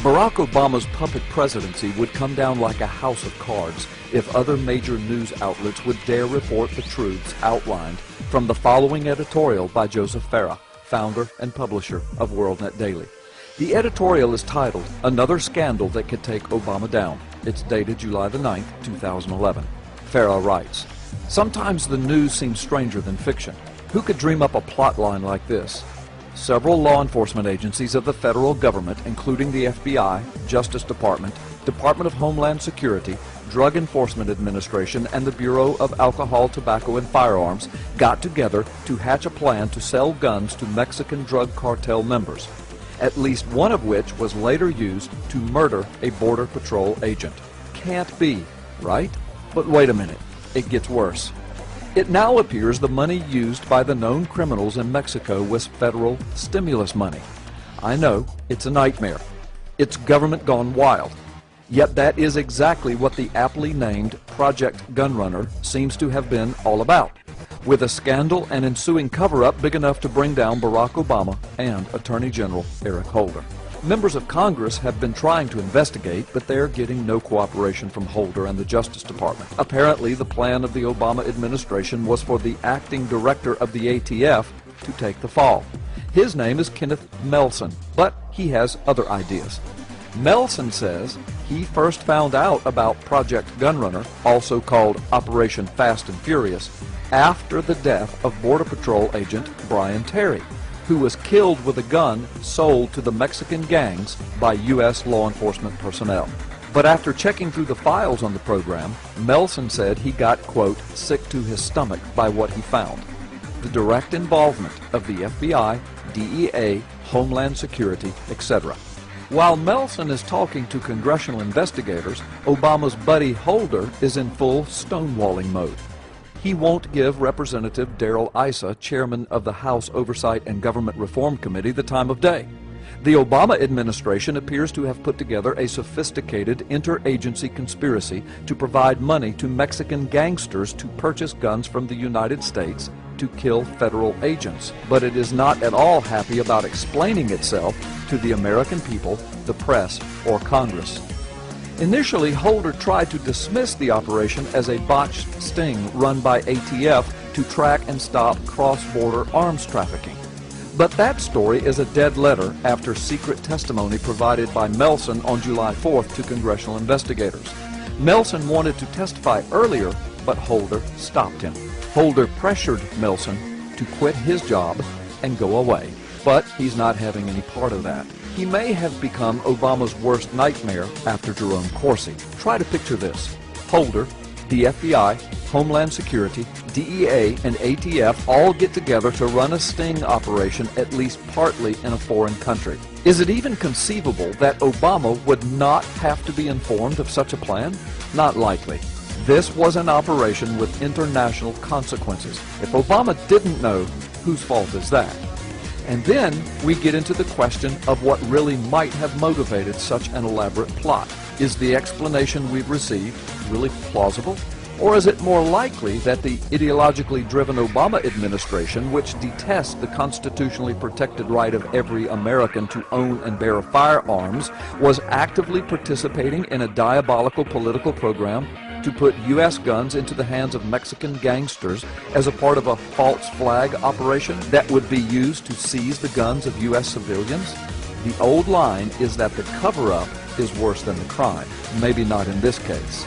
Barack Obama's puppet presidency would come down like a house of cards if other major news outlets would dare report the truths outlined from the following editorial by Joseph Farah, founder and publisher of WorldNet Daily. The editorial is titled, "Another Scandal That Could Take Obama Down." It's dated July the 9th, 2011. Farah writes, "Sometimes the news seems stranger than fiction. Who could dream up a plot line like this? Several law enforcement agencies of the federal government, including the FBI, Justice Department, Department of Homeland Security, Drug Enforcement Administration, and the Bureau of Alcohol, Tobacco, and Firearms, got together to hatch a plan to sell guns to Mexican drug cartel members, at least one of which was later used to murder a Border Patrol agent. Can't be, right? But wait a minute, it gets worse. It now appears the money used by the known criminals in Mexico was federal stimulus money. I know, it's a nightmare. It's government gone wild. Yet that is exactly what the aptly named Project GunRunner seems to have been all about, with a scandal and ensuing cover-up big enough to bring down Barack Obama and Attorney General Eric Holder. Members of Congress have been trying to investigate, but they're getting no cooperation from Holder and the Justice Department. Apparently, the plan of the Obama administration was for the acting director of the ATF to take the fall. His name is Kenneth Melson, but he has other ideas. Melson says he first found out about Project GunRunner, also called Operation Fast and Furious, after the death of Border Patrol agent Brian Terry, who was killed with a gun sold to the Mexican gangs by U.S. law enforcement personnel. But after checking through the files on the program, Melson said he got, quote, sick to his stomach by what he found: the direct involvement of the FBI, DEA, Homeland Security, etc. While Melson is talking to congressional investigators, Obama's buddy Holder is in full stonewalling mode. He won't give Representative Darrell Issa, chairman of the House Oversight and Government Reform Committee, the time of day. The Obama administration appears to have put together a sophisticated interagency conspiracy to provide money to Mexican gangsters to purchase guns from the United States to kill federal agents, but it is not at all happy about explaining itself to the American people, the press, or Congress. Initially, Holder tried to dismiss the operation as a botched sting run by ATF to track and stop cross-border arms trafficking. But that story is a dead letter after secret testimony provided by Melson on July 4th to congressional investigators. Melson wanted to testify earlier, but Holder stopped him. Holder pressured Melson to quit his job and go away, but he's not having any part of that. He may have become Obama's worst nightmare after Jerome Corsi. Try to picture this: Holder, the FBI, Homeland Security, DEA, and ATF all get together to run a sting operation at least partly in a foreign country. Is it even conceivable that Obama would not have to be informed of such a plan? Not likely. This was an operation with international consequences. If Obama didn't know, whose fault is that? And then we get into the question of what really might have motivated such an elaborate plot. Is the explanation we've received really plausible? Or is it more likely that the ideologically driven Obama administration, which detests the constitutionally protected right of every American to own and bear firearms, was actively participating in a diabolical political program to put U.S. guns into the hands of Mexican gangsters as a part of a false flag operation that would be used to seize the guns of U.S. civilians? The old line is that the cover-up is worse than the crime. Maybe not in this case.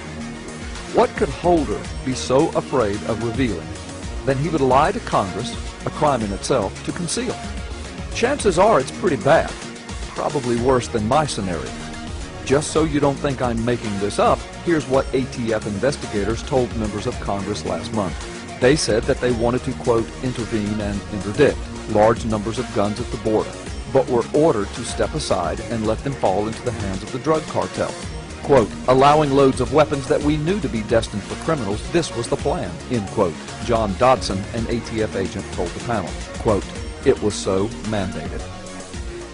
What could Holder be so afraid of revealing that he would lie to Congress, a crime in itself, to conceal? Chances are it's pretty bad, probably worse than my scenario. Just so you don't think I'm making this up, here's what ATF investigators told members of Congress last month. They said that they wanted to, quote, intervene and interdict large numbers of guns at the border, but were ordered to step aside and let them fall into the hands of the drug cartel. Quote, allowing loads of weapons that we knew to be destined for criminals, this was the plan, end quote. John Dodson, an ATF agent, told the panel. Quote, it was so mandated.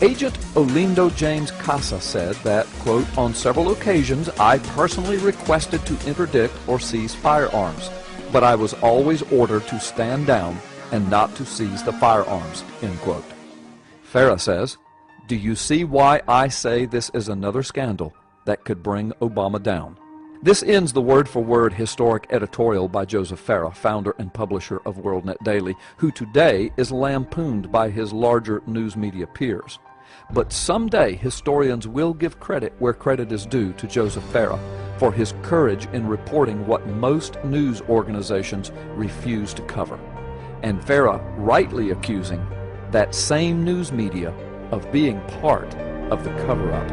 Agent Olindo James Casa said that, quote, on several occasions I personally requested to interdict or seize firearms, but I was always ordered to stand down and not to seize the firearms, end quote. Farah says, Do you see why I say this is another scandal that could bring Obama down? This ends the word-for-word historic editorial by Joseph Farah, founder and publisher of WorldNet Daily, who today is lampooned by his larger news media peers. But someday historians will give credit where credit is due to Joseph Farah for his courage in reporting what most news organizations refuse to cover. And Farah rightly accusing that same news media of being part of the cover-up.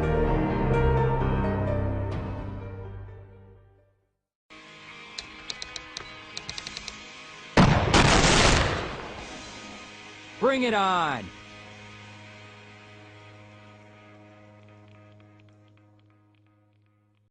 Bring it on!